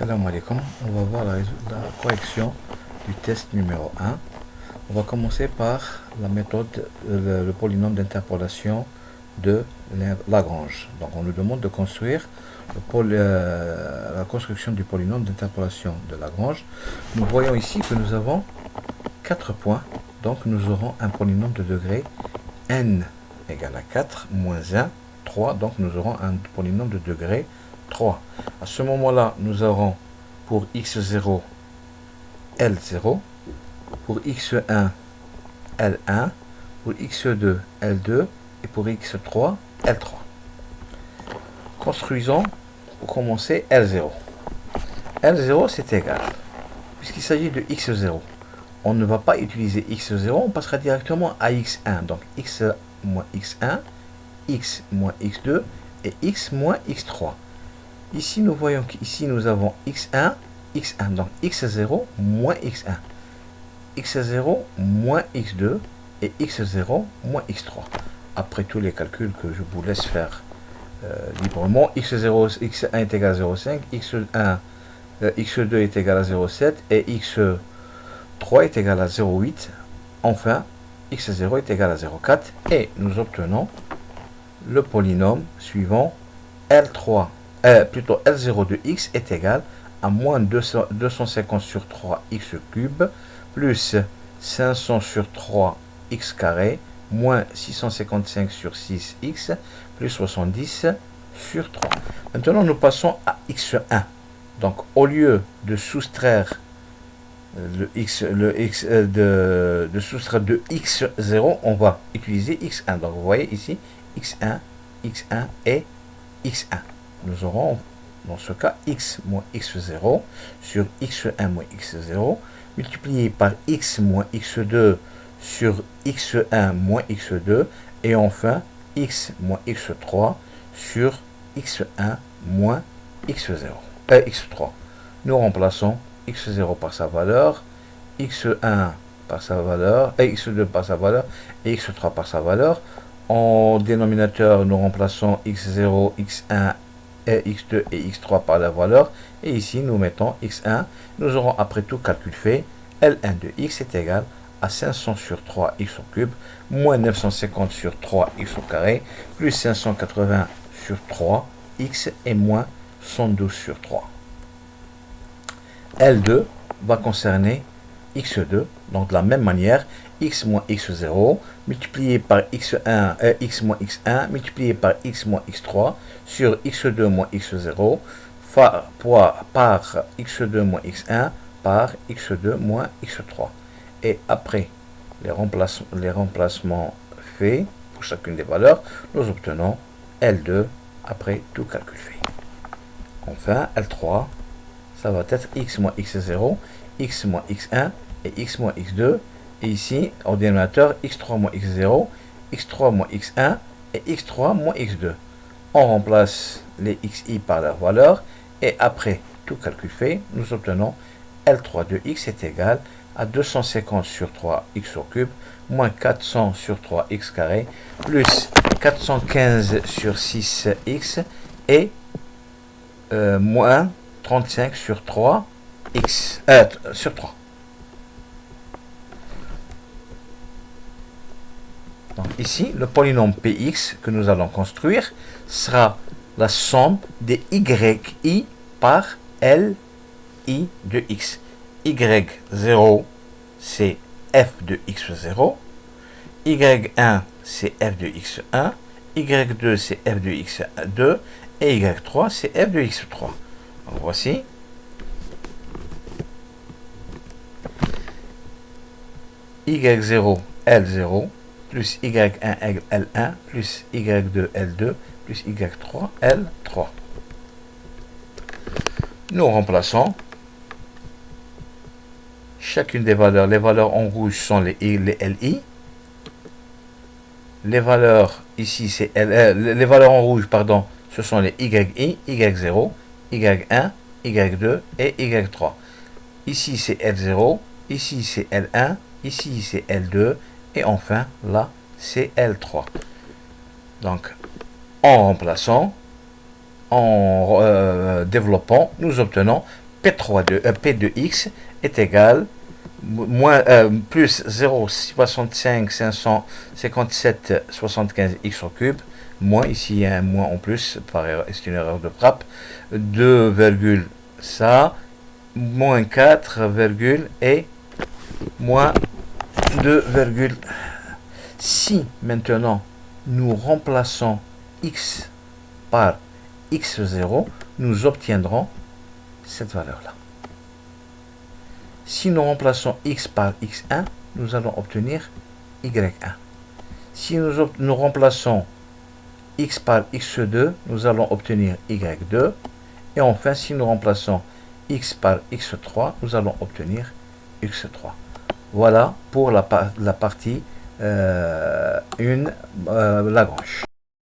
Salam alaikum, on va voir la correction du test numéro 1. On va commencer par la méthode, le polynôme d'interpolation de Lagrange. Donc on nous demande de construire la construction du polynôme d'interpolation de Lagrange. Nous voyons ici que nous avons 4 points, donc nous aurons un polynôme de degré n égale à 4 moins 1, 3, donc nous aurons un polynôme de degré 3. À ce moment-là, nous aurons pour x0, L0, pour x1, L1, pour x2, L2, et pour x3, L3. Construisons, pour commencer, L0. L0, c'est égal, puisqu'il s'agit de x0. On ne va pas utiliser x0, on passera directement à x1. Donc x moins x1, x moins x2, et x moins x3. Ici, nous voyons qu'ici, nous avons x1, x1. Donc, x0 moins x1. x0 moins x2 et x0 moins x3. Après tous les calculs que je vous laisse faire librement, x0, x1 est égal à 0,5, x1, x2 est égal à 0,7 et x3 est égal à 0,8. Enfin, x0 est égal à 0,4 et nous obtenons le polynôme suivant L3. Plutôt L0 de x est égal à moins 250 sur 3 x cube plus 500 sur 3 x carré moins 655 sur 6 x plus 70 sur 3. Maintenant, nous passons à x1. Donc, au lieu de soustraire de soustraire de x0, on va utiliser x1. Donc, vous voyez ici x1, x1 et x1. Nous aurons dans ce cas x moins x0 sur x1 moins x0 multiplié par x moins x2 sur x1 moins x2 et enfin x moins x3 sur x1 moins x0, x3. Nous remplaçons x0 par sa valeur, x1 par sa valeur, x2 par sa valeur et x3 par sa valeur. En dénominateur, nous remplaçons x0, x1, x2 et x3 par la valeur. Et ici, nous mettons x1. Nous aurons après tout calcul fait, L1 de x est égal à 500 sur 3 x au cube, moins 950 sur 3 x au carré, plus 580 sur 3 x et moins 112 sur 3. L2 va concerner x2, donc de la même manière, x moins x0 multiplié par x1, x moins x1 multiplié par x moins x3 sur x2 moins x0 par x2 moins x1 par x2 moins x3. Et après les remplacements faits pour chacune des valeurs, nous obtenons L2 après tout calcul fait. Enfin, L3, ça va être x moins x0, x moins x1 et x moins x2. Et ici, au dénominateur, x3 moins x0, x3 moins x1 et x3 moins x2. On remplace les xi par leur valeur. Et après tout calcul fait, nous obtenons L3 de x est égal à 250 sur 3 x au cube, moins 400 sur 3 x carré, plus 415 sur 6 x et moins 35 sur 3 x sur 3. Donc ici, le polynôme Px que nous allons construire sera la somme des yi par Li de x. Y0, c'est f de x0. Y1, c'est f de x1. Y2, c'est f de x2. Et Y3, c'est f de x3. Donc voici. Y0, L0. Plus y1 L1, plus y2 L2, plus y3 L3. Nous remplaçons chacune des valeurs. Les valeurs en rouge sont les LI. Les valeurs ici, c'est les valeurs en rouge, pardon, ce sont les YI, Y0, Y1, Y2 et Y3. Ici, c'est L0, ici, c'est L1, ici, c'est L2. Et enfin, là, c'est L3. Donc, en remplaçant, en développant, nous obtenons P de x est égal plus 0,65 557 75 x au cube, moins, ici il y a un moins en plus, c'est une erreur de frappe, 2, ça, moins 4, et moins 2, si maintenant nous remplaçons x par x0, nous obtiendrons cette valeur-là. Si nous remplaçons x par x1, nous allons obtenir y1. Si nous remplaçons x par x2, nous allons obtenir y2. Et enfin, si nous remplaçons x par x3, nous allons obtenir x3. Voilà pour la partie 1 Lagrange.